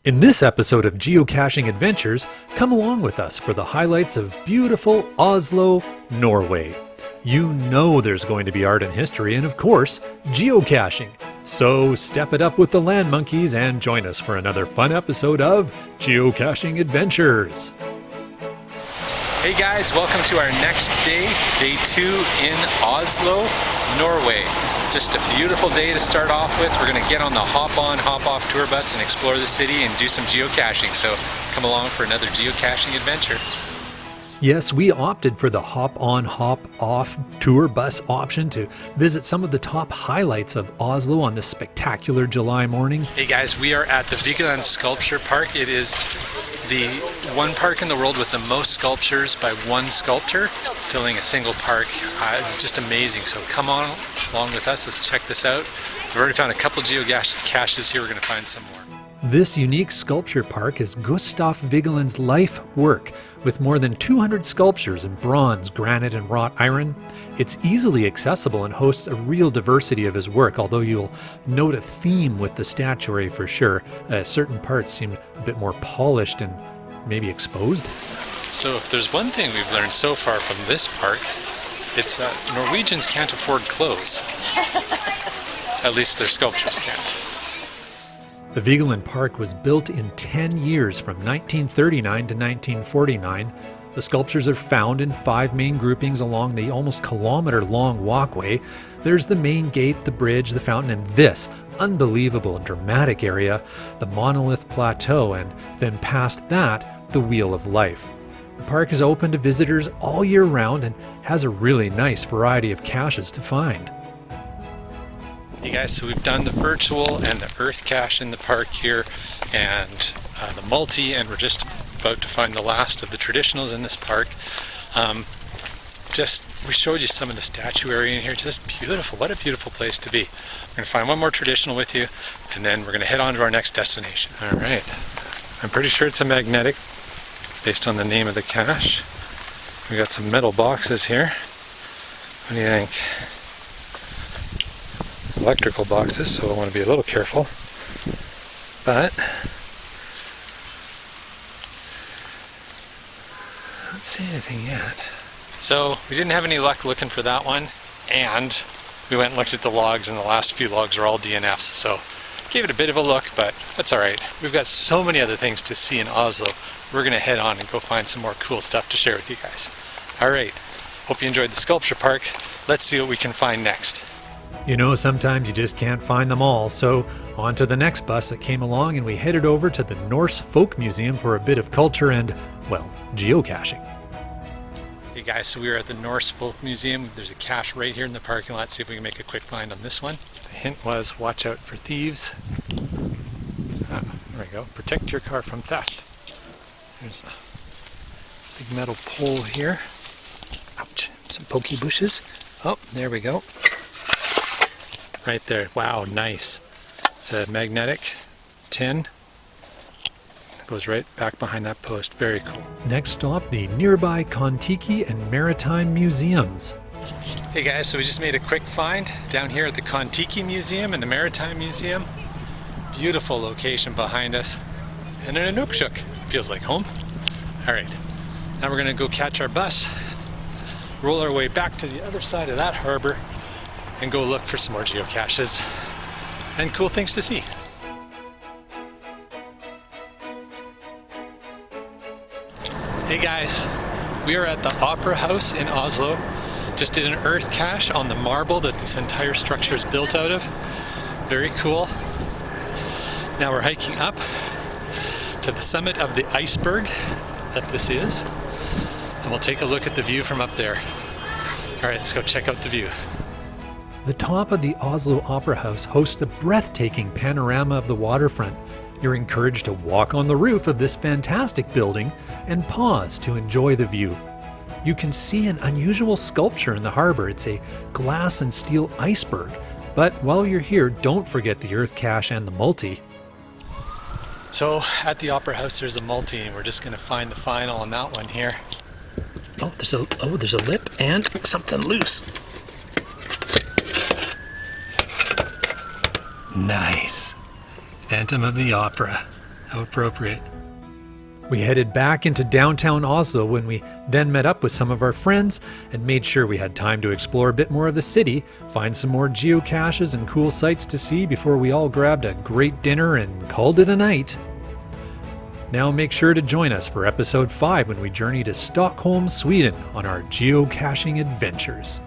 In this episode of Geocaching Adventures, come along with us for the highlights of beautiful Oslo, Norway. You know there's going to be art and history and, of course, geocaching. So step it up with the LANMonkeys and join us for another fun episode of Geocaching Adventures. Hey guys, welcome to our next day, day 2 in Oslo, Norway. Just a beautiful day to start off with. We're going to get on the hop-on, hop-off tour bus and explore the city and do some geocaching. So come along for another geocaching adventure. Yes, we opted for the hop-on, hop-off tour bus option to visit some of the top highlights of Oslo on this spectacular July morning. Hey guys, we are at the Vigeland Sculpture Park. It is the one park in the world with the most sculptures by one sculptor, filling a single park. It's just amazing. So come on along with us. Let's check this out. We've already found a couple geocaches here. We're going to find some more. This unique sculpture park is Gustav Vigeland's life work, with more than 200 sculptures in bronze, granite, and wrought iron. It's easily accessible and hosts a real diversity of his work, although you'll note a theme with the statuary for sure. Certain parts seem a bit more polished and maybe exposed. So if there's one thing we've learned so far from this park, it's that Norwegians can't afford clothes. At least their sculptures can't. The Vigeland Park was built in 10 years from 1939 to 1949. The sculptures are found in 5 main groupings along the almost kilometer-long walkway. There's the main gate, the bridge, the fountain, and this unbelievable and dramatic area, the monolith plateau, and then past that, the Wheel of Life. The park is open to visitors all year round and has a really nice variety of caches to find. Hey guys, so we've done the virtual and the earth cache in the park here, and the multi, and we're just about to find the last of the traditionals in this park. We showed you some of the statuary in here, just beautiful. What a beautiful place to be. We're going to find one more traditional with you, and then we're going to head on to our next destination. All right, I'm pretty sure it's a magnetic, based on the name of the cache. We got some metal boxes here. What do you think? Electrical boxes, so I want to be a little careful, but I don't see anything yet. So we didn't have any luck looking for that one, and we went and looked at the logs, and the last few logs are all DNFs, so gave it a bit of a look, but that's alright. We've got so many other things to see in Oslo. We're going to head on and go find some more cool stuff to share with you guys. Alright, hope you enjoyed the sculpture park. Let's see what we can find next. You know, sometimes you just can't find them all, so on to the next bus that came along and we headed over to the Norse Folk Museum for a bit of culture and, well, geocaching. Hey guys, so we were at the Norse Folk Museum. There's a cache right here in the parking lot. See if we can make a quick find on this one. The hint was watch out for thieves. There we go. Protect your car from theft. There's a big metal pole here. Ouch, some pokey bushes. Oh, there we go. Right there. Wow, nice. It's a magnetic tin. It goes right back behind that post. Very cool. Next stop, the nearby Kontiki and Maritime museums. Hey guys, so we just made a quick find down here at the Kontiki Museum and the Maritime Museum. Beautiful location behind us. And an Inukshuk. Feels like home. Alright, now we're going to go catch our bus, roll our way back to the other side of that harbor, and go look for some more geocaches and cool things to see. Hey guys, we are at the Opera House in Oslo. Just did an earth cache on the marble that this entire structure is built out of. Very cool. Now we're hiking up to the summit of the iceberg that this is, and we'll take a look at the view from up there. All right, let's go check out the view. The top of the Oslo Opera House hosts a breathtaking panorama of the waterfront. You're encouraged to walk on the roof of this fantastic building and pause to enjoy the view. You can see an unusual sculpture in the harbor. It's a glass and steel iceberg. But while you're here, don't forget the earth cache and the multi. So at the Opera House there's a multi, and we're just going to find the final on that one here. Oh, there's a lip and something loose. Nice. Phantom of the Opera. How appropriate. We headed back into downtown Oslo when we then met up with some of our friends and made sure we had time to explore a bit more of the city, find some more geocaches and cool sights to see before we all grabbed a great dinner and called it a night. Now make sure to join us for episode 5 when we journey to Stockholm, Sweden on our geocaching adventures.